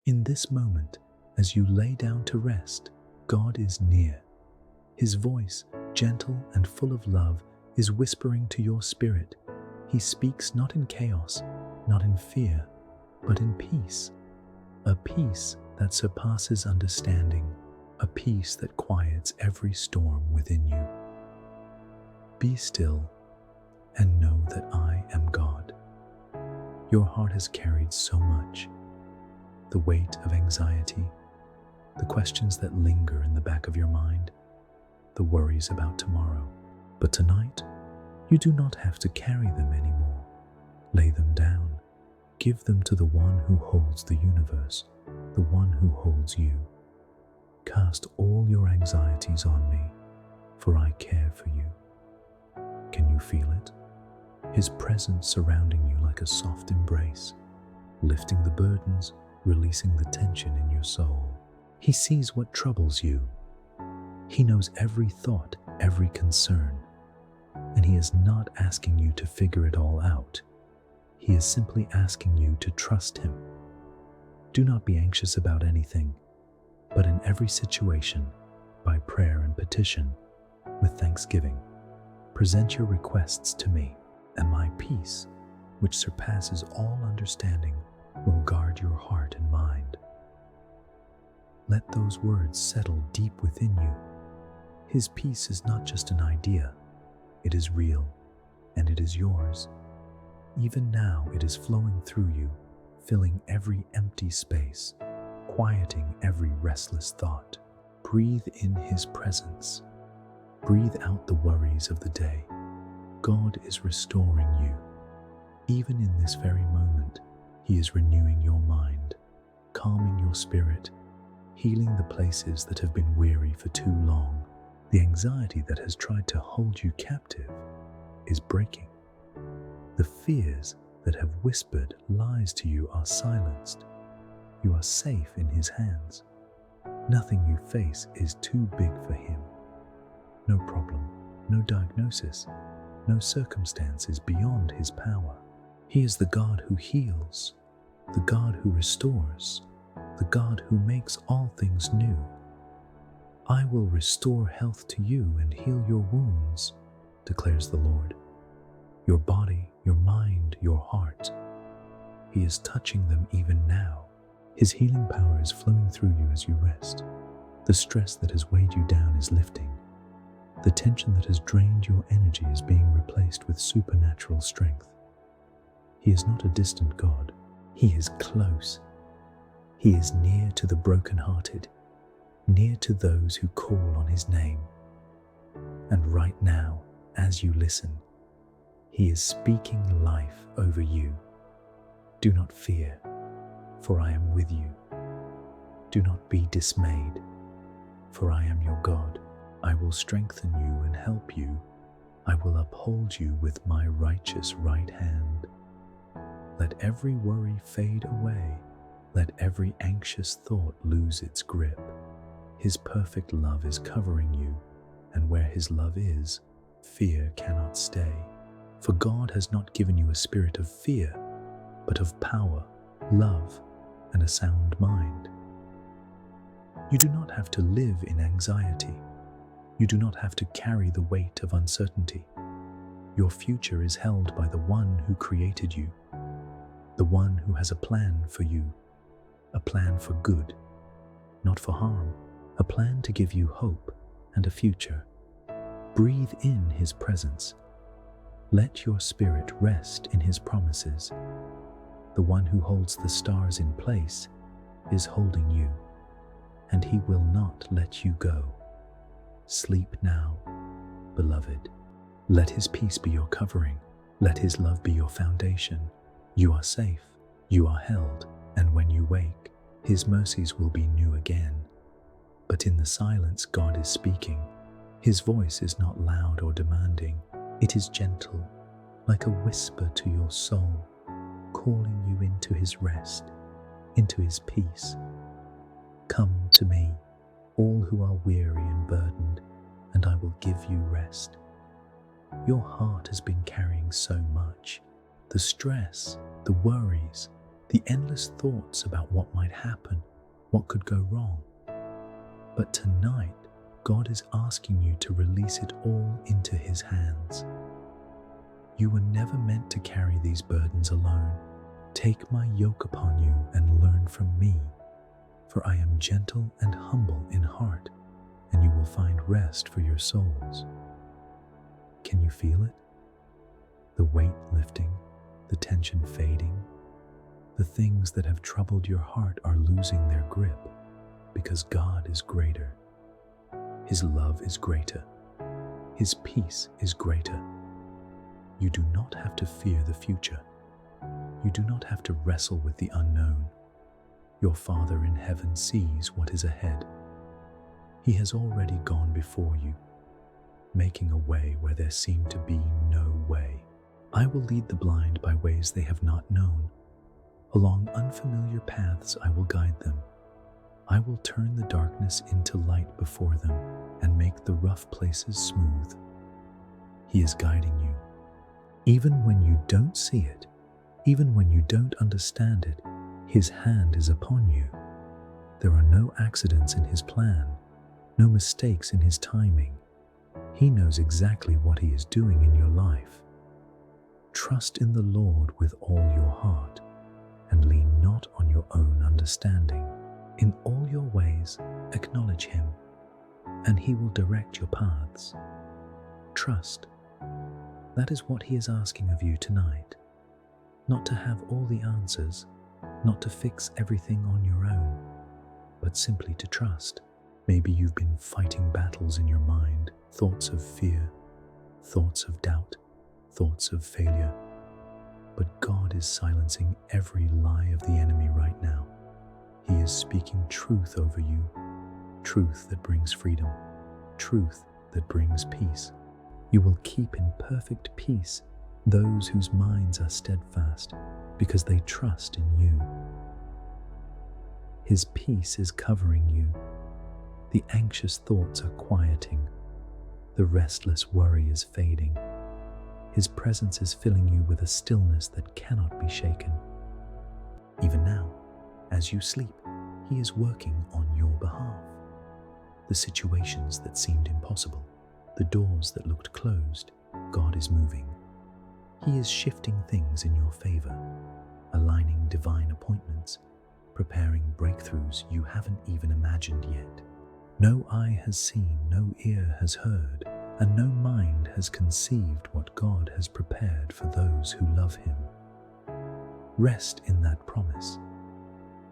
In this moment, as you lay down to rest, God is near. His voice, gentle and full of love, is whispering to your spirit. He speaks not in chaos, not in fear, but in peace. A peace that surpasses understanding, a peace that quiets every storm within you. Be still and know that I am God. Your heart has carried so much. The weight of anxiety, the questions that linger in the back of your mind, the worries about tomorrow. But tonight, you do not have to carry them anymore. Lay them down. Give them to the one who holds the universe, the one who holds you. Cast all your anxieties on me, for I care for you. Can you feel it? His presence surrounding you like a soft embrace, lifting the burdens, releasing the tension in your soul. He sees what troubles you. He knows every thought, every concern, and he is not asking you to figure it all out. He is simply asking you to trust him. Do not be anxious about anything, but in every situation, by prayer and petition, with thanksgiving, present your requests to me, and my peace, which surpasses all understanding, will guard your heart and mind. Let those words settle deep within you. His peace is not just an idea. It is real, and it is yours. Even now it is flowing through you, filling every empty space, quieting every restless thought. Breathe in his presence. Breathe out the worries of the day. God is restoring you. Even in this very moment, he is renewing your mind, calming your spirit, healing the places that have been weary for too long. The anxiety that has tried to hold you captive is breaking. The fears that have whispered lies to you are silenced. You are safe in his hands. Nothing you face is too big for him. No problem, no diagnosis, no circumstance is beyond his power. He is the God who heals, the God who restores, the God who makes all things new. I will restore health to you and heal your wounds, declares the Lord. Your body, your mind, your heart. He is touching them even now. His healing power is flowing through you as you rest. The stress that has weighed you down is lifting. The tension that has drained your energy is being replaced with supernatural strength. He is not a distant God. He is close. He is near to the brokenhearted, near to those who call on his name. And right now, as you listen, he is speaking life over you. Do not fear, for I am with you. Do not be dismayed, for I am your God. I will strengthen you and help you. I will uphold you with my righteous right hand. Let every worry fade away. Let every anxious thought lose its grip. His perfect love is covering you, and where his love is, fear cannot stay. For God has not given you a spirit of fear, but of power, love, and a sound mind. You do not have to live in anxiety. You do not have to carry the weight of uncertainty. Your future is held by the one who created you, the one who has a plan for you, a plan for good, not for harm, a plan to give you hope and a future. Breathe in his presence. Let your spirit rest in his promises. The one who holds the stars in place is holding you, and he will not let you go. Sleep now, beloved. Let his peace be your covering. Let his love be your foundation. You are safe, you are held, and when you wake, his mercies will be new again. But in the silence, God is speaking. His voice is not loud or demanding. It is gentle, like a whisper to your soul, calling you into his rest, into his peace. Come to me, all who are weary and burdened, and I will give you rest. Your heart has been carrying so much, the stress, the worries, the endless thoughts about what might happen, what could go wrong. But tonight, God is asking you to release it all into His hands. You were never meant to carry these burdens alone. Take my yoke upon you and learn from me, for I am gentle and humble in heart, and you will find rest for your souls. Can you feel it? The weight lifting, the tension fading. The things that have troubled your heart are losing their grip, because God is greater. His love is greater. His peace is greater. You do not have to fear the future. You do not have to wrestle with the unknown. Your Father in heaven sees what is ahead. He has already gone before you, making a way where there seemed to be no way. I will lead the blind by ways they have not known. Along unfamiliar paths I will guide them. I will turn the darkness into light before them and make the rough places smooth. He is guiding you. Even when you don't see it, even when you don't understand it, His hand is upon you. There are no accidents in His plan, no mistakes in His timing. He knows exactly what He is doing in your life. Trust in the Lord with all your heart, and lean not on your own understanding. In all your ways, acknowledge Him, and He will direct your paths. Trust. That is what He is asking of you tonight. Not to have all the answers, not to fix everything on your own, but simply to trust. Maybe you've been fighting battles in your mind, thoughts of fear, thoughts of doubt, thoughts of failure. But God is silencing every lie of the enemy right now. He is speaking truth over you, truth that brings freedom, truth that brings peace. You will keep in perfect peace those whose minds are steadfast, because they trust in you. His peace is covering you. The anxious thoughts are quieting. The restless worry is fading. His presence is filling you with a stillness that cannot be shaken. Even now, as you sleep, He is working on your behalf. The situations that seemed impossible, the doors that looked closed, God is moving. He is shifting things in your favor, aligning divine appointments, preparing breakthroughs you haven't even imagined yet. No eye has seen, no ear has heard, and no mind has conceived what God has prepared for those who love Him. Rest in that promise.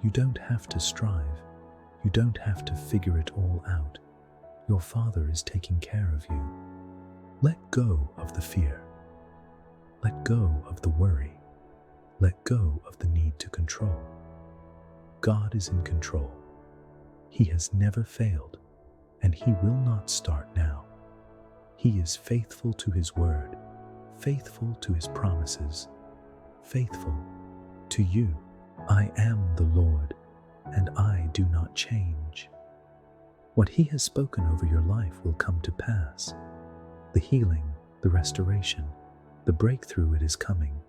You don't have to strive. You don't have to figure it all out. Your Father is taking care of you. Let go of the fear. Let go of the worry. Let go of the need to control. God is in control. He has never failed, and He will not start now. He is faithful to His word, faithful to His promises, faithful to you. I am the Lord, and I do not change. What He has spoken over your life will come to pass. The healing, the restoration, the breakthrough, it is coming.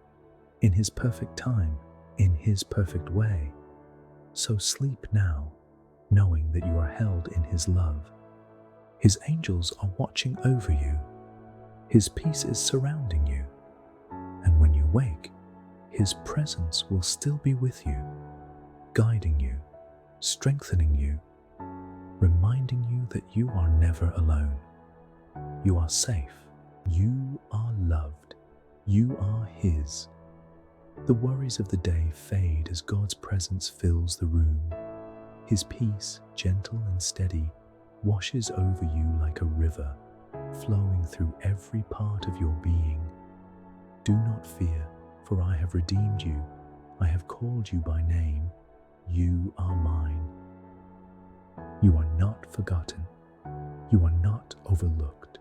In His perfect time, in His perfect way. So sleep now, knowing that you are held in His love. His angels are watching over you. His peace is surrounding you. And when you wake, His presence will still be with you, guiding you, strengthening you, reminding you that you are never alone. You are safe. You are loved. You are His. The worries of the day fade as God's presence fills the room. His peace, gentle and steady, washes over you like a river, flowing through every part of your being. Do not fear, for I have redeemed you. I have called you by name. You are mine. You are not forgotten. You are not overlooked.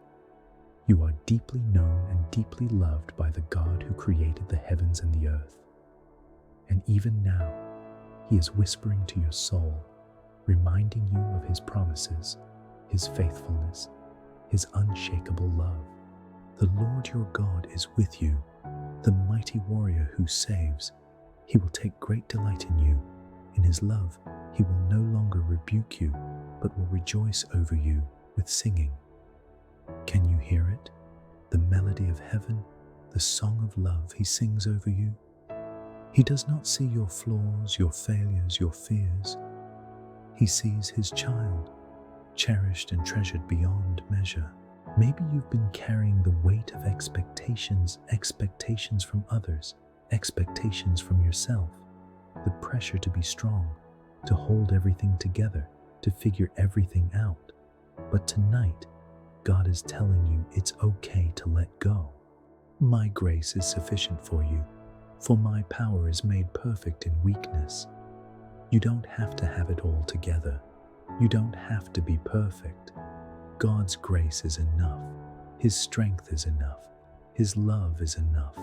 You are deeply known and deeply loved by the God who created the heavens and the earth. And even now, He is whispering to your soul, reminding you of His promises, His faithfulness, His unshakable love. The Lord your God is with you, the mighty warrior who saves. He will take great delight in you. In his love, he will no longer rebuke you, but will rejoice over you with singing. Can you hear it? The melody of heaven, the song of love he sings over you. He does not see your flaws, your failures, your fears. He sees his child, cherished and treasured beyond measure. Maybe you've been carrying the weight of expectations from others, expectations from yourself, the pressure to be strong, to hold everything together, to figure everything out. But tonight, God is telling you it's okay to let go. My grace is sufficient for you, for my power is made perfect in weakness. You don't have to have it all together. You don't have to be perfect. God's grace is enough. His strength is enough. His love is enough.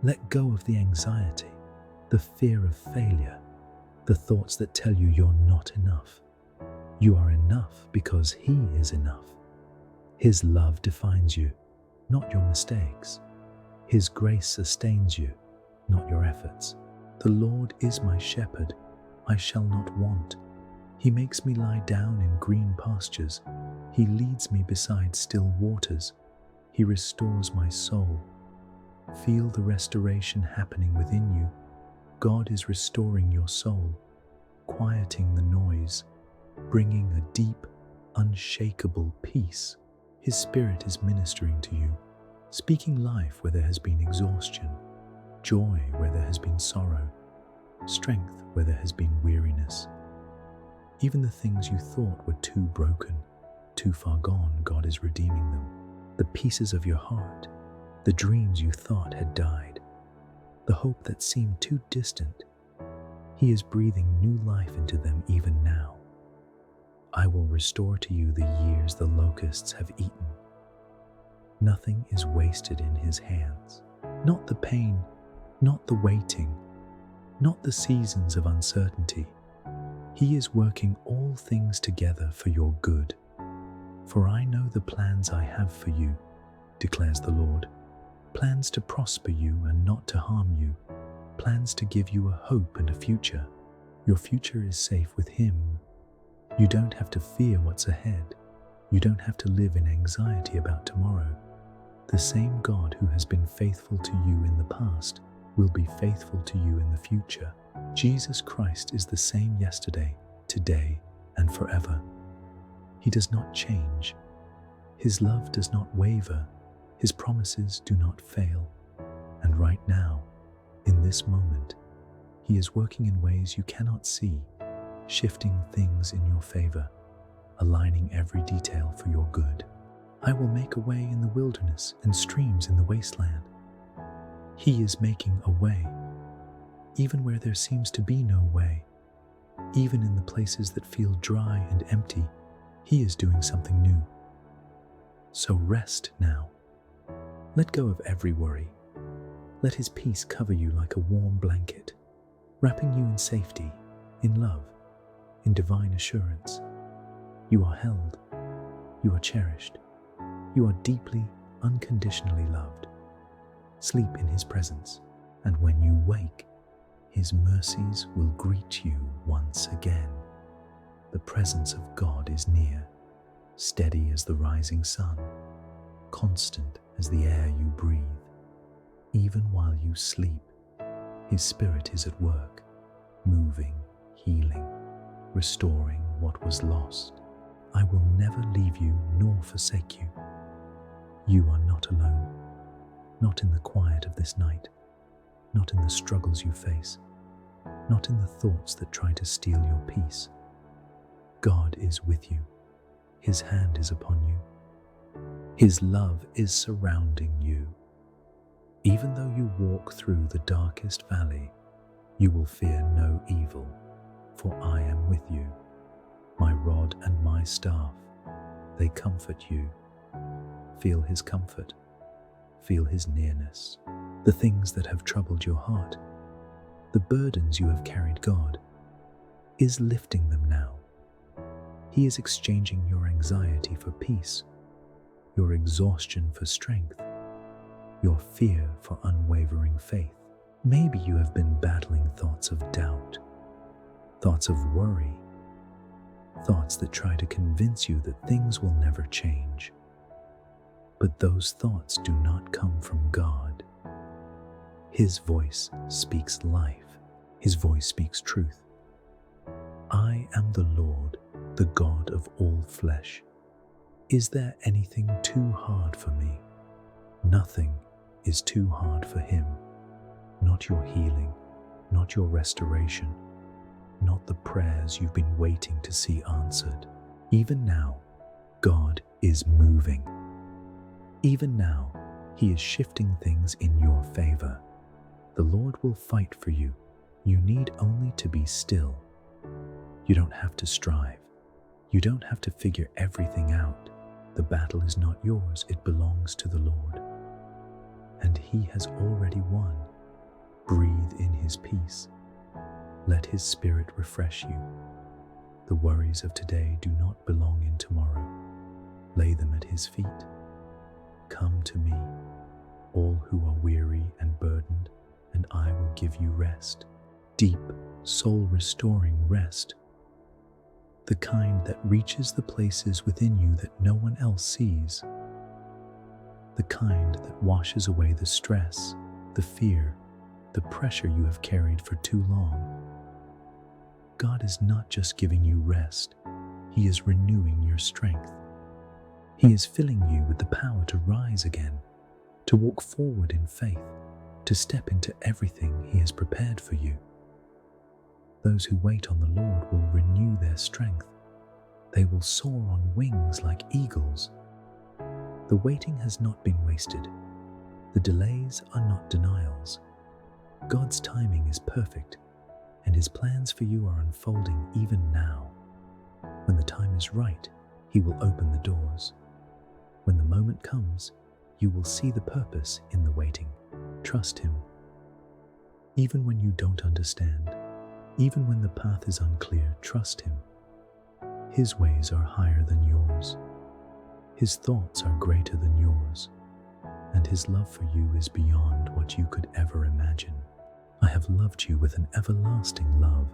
Let go of the anxiety, the fear of failure, the thoughts that tell you you're not enough. You are enough because He is enough. His love defines you, not your mistakes. His grace sustains you, not your efforts. The Lord is my shepherd, I shall not want. He makes me lie down in green pastures. He leads me beside still waters. He restores my soul. Feel the restoration happening within you. God is restoring your soul, quieting the noise, bringing a deep, unshakable peace. His Spirit is ministering to you, speaking life where there has been exhaustion, joy where there has been sorrow, strength where there has been weariness. Even the things you thought were too broken, too far gone, God is redeeming them. The pieces of your heart, the dreams you thought had died, the hope that seemed too distant, He is breathing new life into them even now. I will restore to you the years the locusts have eaten. Nothing is wasted in His hands. Not the pain, not the waiting, not the seasons of uncertainty. He is working all things together for your good. For I know the plans I have for you, declares the Lord. Plans to prosper you and not to harm you. Plans to give you a hope and a future. Your future is safe with Him. You don't have to fear what's ahead. You don't have to live in anxiety about tomorrow. The same God who has been faithful to you in the past will be faithful to you in the future. Jesus Christ is the same yesterday, today, and forever. He does not change. His love does not waver. His promises do not fail. And right now, in this moment, He is working in ways you cannot see, shifting things in your favor, aligning every detail for your good. I will make a way in the wilderness and streams in the wasteland. He is making a way, even where there seems to be no way. Even in the places that feel dry and empty, He is doing something new. So rest now. Let go of every worry. Let His peace cover you like a warm blanket, wrapping you in safety, in love, in divine assurance. You are held. You are cherished. You are deeply, unconditionally loved. Sleep in His presence, and when you wake, His mercies will greet you once again. The presence of God is near, steady as the rising sun, constant as the air you breathe. Even while you sleep, His Spirit is at work, moving, healing, restoring what was lost. I will never leave you nor forsake you. You are not alone, not in the quiet of this night, not in the struggles you face, not in the thoughts that try to steal your peace. God is with you. His hand is upon you. His love is surrounding you. Even though you walk through the darkest valley, you will fear no evil, for I am with you. My rod and my staff, they comfort you. Feel His comfort. Feel His nearness. The things that have troubled your heart, the burdens you have carried, God is lifting them now. He is exchanging your anxiety for peace, your exhaustion for strength, your fear for unwavering faith. Maybe you have been battling thoughts of doubt, thoughts of worry, thoughts that try to convince you that things will never change. But those thoughts do not come from God. His voice speaks life. His voice speaks truth. I am the Lord, the God of all flesh. Is there anything too hard for me? Nothing is too hard for him. Not your healing, not your restoration, not the prayers you've been waiting to see answered. Even now, God is moving. Even now, he is shifting things in your favor. The Lord will fight for you. You need only to be still. You don't have to strive. You don't have to figure everything out. The battle is not yours, it belongs to the Lord. And he has already won. Breathe in his peace. Let his spirit refresh you. The worries of today do not belong in tomorrow. Lay them at his feet. Come to me, all who are weary and burdened, and I will give you rest. Deep, soul-restoring rest. The kind that reaches the places within you that no one else sees. The kind that washes away the stress, the fear, the pressure you have carried for too long. God is not just giving you rest, he is renewing your strength. He is filling you with the power to rise again, to walk forward in faith, to step into everything he has prepared for you. Those who wait on the Lord will renew their strength. They will soar on wings like eagles. The waiting has not been wasted. The delays are not denials. God's timing is perfect, and his plans for you are unfolding even now. When the time is right, he will open the doors. When the moment comes, you will see the purpose in the waiting. Trust him. Even when you don't understand, even when the path is unclear, trust him. His ways are higher than yours. His thoughts are greater than yours, and his love for you is beyond what you could ever imagine. I have loved you with an everlasting love.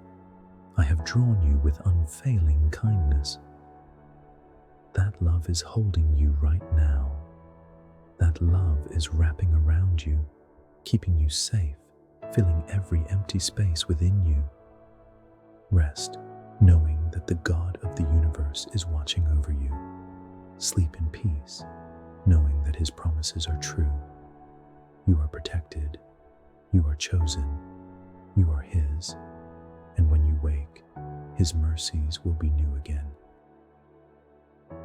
I have drawn you with unfailing kindness. That love is holding you right now. That love is wrapping around you, keeping you safe, filling every empty space within you. Rest, knowing that the God of the universe is watching over you. Sleep in peace, knowing that his promises are true. You are protected. You are chosen. You are his. And when you wake, his mercies will be new